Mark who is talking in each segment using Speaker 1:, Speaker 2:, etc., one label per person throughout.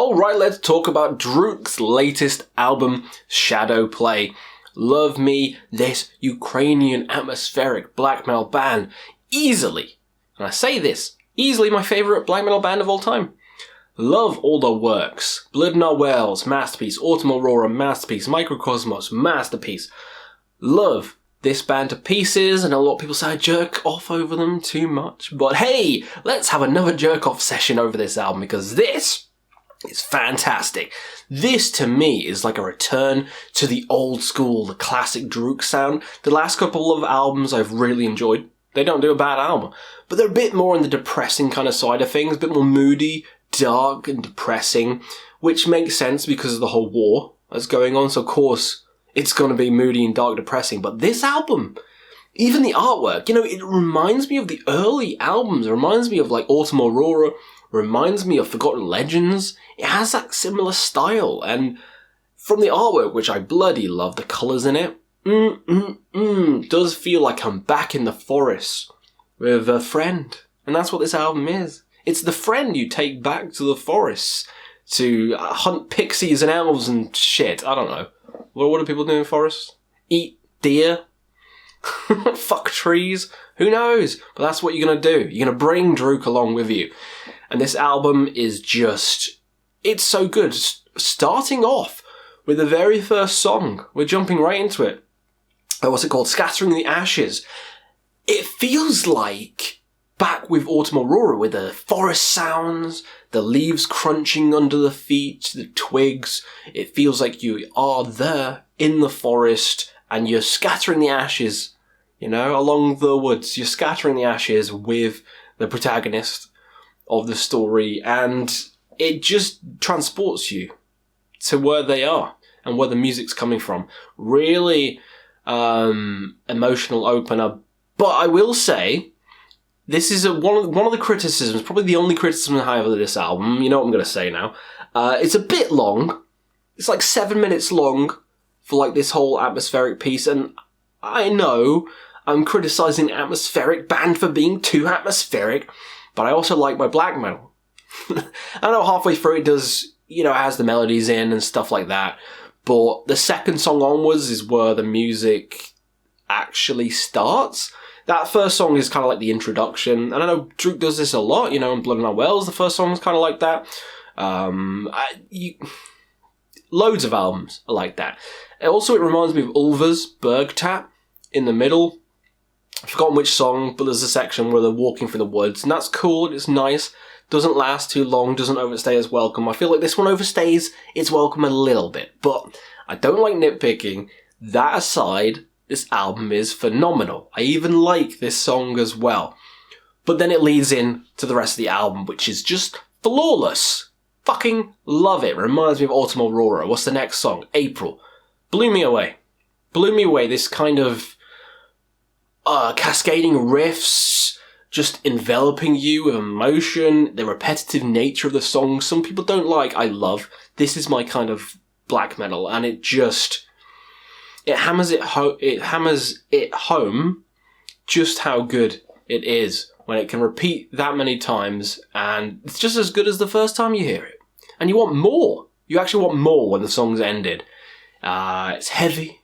Speaker 1: Alright, let's talk about Drudkh's latest album, Shadow Play. Love me, this Ukrainian atmospheric black metal band. Easily, and I say this, easily my favourite black metal band of all time. Love all their works. Blood in Our Wells, masterpiece. Autumn Aurora, masterpiece. Microcosmos, masterpiece. Love this band to pieces, and a lot of people say I jerk off over them too much. But hey, let's have another jerk off session over this album, because this is fantastic. This, to me, is like a return to the old school, the classic Drudkh sound. The last couple of albums I've really enjoyed. They don't do a bad album, but they're a bit more on the depressing kind of side of things, a bit more moody, dark and depressing, which makes sense because of the whole war that's going on, so of course it's going to be moody and dark depressing. But this album, even the artwork, it reminds me of the early albums. It reminds me of like Autumn Aurora, reminds me of Forgotten Legends. It has that similar style, and from the artwork, which I bloody love, the colours in it, does feel like I'm back in the forest with a friend. And that's what this album is. It's the friend you take back to the forest to hunt pixies and elves and shit. I don't know. What do people do in forests? Eat deer? Fuck trees? Who knows? But that's what you're going to do. You're going to bring Drudkh along with you. And this album is just... it's so good. Starting off with the very first song. We're jumping right into it. What's it called? Scattering the Ashes. It feels like back with Autumn Aurora, with the forest sounds, the leaves crunching under the feet, the twigs. It feels like you are there in the forest and you're scattering the ashes, along the woods. You're scattering the ashes with the protagonist of the story, and it just transports you to where they are and where the music's coming from. Really emotional opener. But I will say, this is one of the criticisms, probably the only criticism I have of this album. You know what I'm going to say now. It's a bit long. It's like 7 minutes long for like this whole atmospheric piece. And I know I'm criticising atmospheric band for being too atmospheric, but I also like my black metal. I know halfway through it does, it has the melodies in and stuff like that. But the second song onwards is where the music actually starts. That first song is kind of like the introduction. And I know Drudkh does this a lot, in Blood in Our Wells, the first song is kind of like that. Loads of albums are like that. Also, it reminds me of Ulver's Bergtap in the middle. I've forgotten which song, but there's a section where they're walking through the woods, and that's cool, it's nice. Doesn't last too long, doesn't overstay its welcome. I feel like this one overstays its welcome a little bit, but I don't like nitpicking. That aside, this album is phenomenal. I even like this song as well. But then it leads in to the rest of the album, which is just flawless. Fucking love it. Reminds me of Autumn Aurora. What's the next song? April. Blew me away. Blew me away. This kind of cascading riffs, just enveloping you with emotion. The repetitive nature of the song, some people don't like, I love. This is my kind of black metal, and it hammers it home just how good it is when it can repeat that many times, and it's just as good as the first time you hear it. And you want more. You actually want more when the song's ended. It's heavy,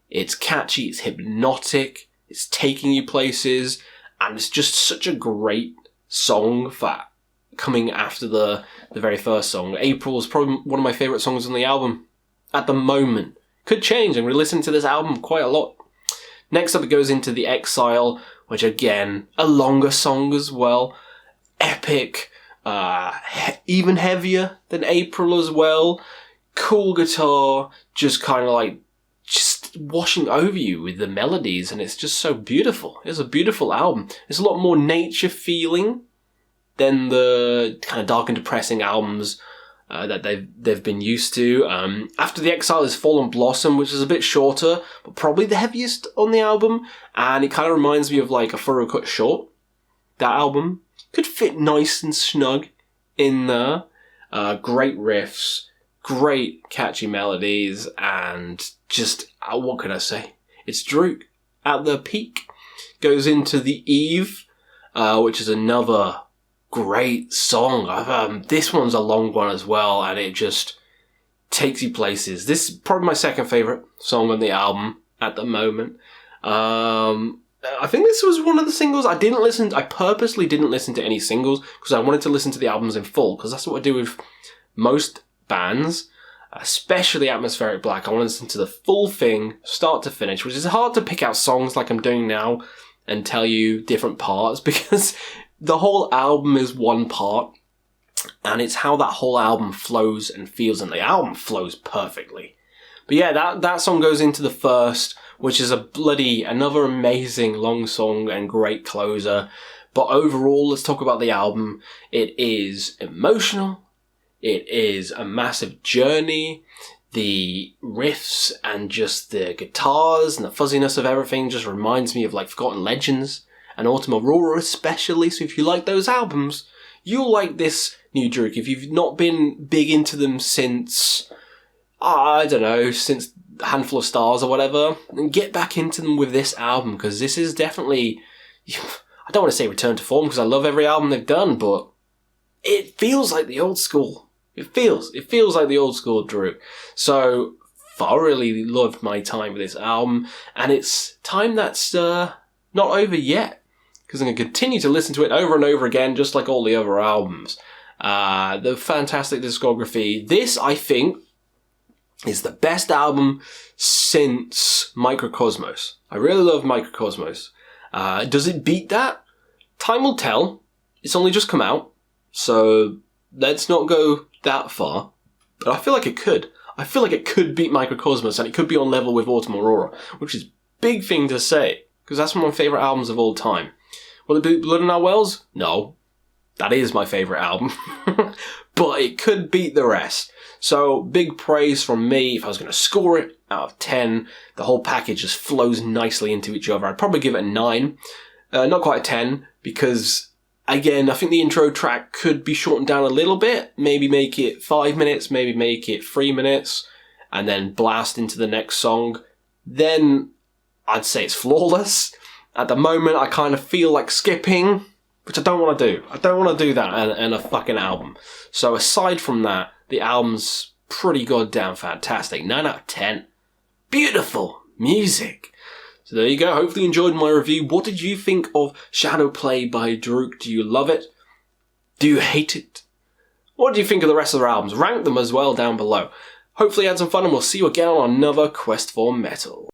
Speaker 1: it's catchy, it's hypnotic, it's taking you places, and it's just such a great song for coming after the very first song. April is probably one of my favourite songs on the album at the moment. Could change, and we listen to this album quite a lot. Next up, it goes into The Exile, which again, a longer song as well. Epic, even heavier than April as well. Cool guitar, just kind of like, just washing over you with the melodies, and it's just so beautiful. It's a beautiful album. It's a lot more nature feeling than the kind of dark and depressing albums that they've been used to. After The Exile is Fallen Blossom, which is a bit shorter, but probably the heaviest on the album, and it kind of reminds me of like a Furrow Cut Short. That album could fit nice and snug in there. Great riffs, great catchy melodies, and just, what can I say? It's Drudkh at their peak. Goes into The Eve, which is another great song. This one's a long one as well, and it just takes you places. This is probably my second favourite song on the album at the moment. I think this was one of the singles. I purposely didn't listen to any singles because I wanted to listen to the albums in full, because that's what I do with most bands, especially Atmospheric Black. I want to listen to the full thing, start to finish, which is hard to pick out songs like I'm doing now and tell you different parts, because the whole album is one part, and it's how that whole album flows and feels, and the album flows perfectly. But yeah, that song goes into the first, which is another amazing long song and great closer. But overall, let's talk about the album. It is emotional. It is a massive journey. The riffs and just the guitars and the fuzziness of everything just reminds me of like Forgotten Legends and Autumn Aurora especially. So if you like those albums, you'll like this new Drudkh. If you've not been big into them since, I don't know, since Handful of Stars or whatever, then get back into them with this album, because this is definitely, I don't want to say return to form because I love every album they've done, but it feels like the old school. It feels like the old school Drudkh. So thoroughly loved my time with this album, and it's time that's not over yet, because I'm going to continue to listen to it over and over again, just like all the other albums. The fantastic discography. This, I think, is the best album since Microcosmos. I really love Microcosmos. Does it beat that? Time will tell. It's only just come out, so let's not go that far. But I feel like it could. I feel like it could beat Microcosmos, and it could be on level with Autumn Aurora, which is a big thing to say, because that's one of my favourite albums of all time. Will it beat Blood in Our Wells? No. That is my favourite album. But it could beat the rest. So, big praise from me. If I was going to score it out of 10, the whole package just flows nicely into each other. I'd probably give it a 9. Not quite a 10, because, again, I think the intro track could be shortened down a little bit. Maybe make it 5 minutes, maybe make it 3 minutes, and then blast into the next song. Then, I'd say it's flawless. At the moment, I kind of feel like skipping, which I don't want to do. I don't want to do that in a fucking album. So aside from that, the album's pretty goddamn fantastic. 9 out of 10. Beautiful music. So there you go. Hopefully you enjoyed my review. What did you think of Shadow Play by Drudkh? Do you love it? Do you hate it? What do you think of the rest of their albums? Rank them as well down below. Hopefully you had some fun, and we'll see you again on another Quest for Metal.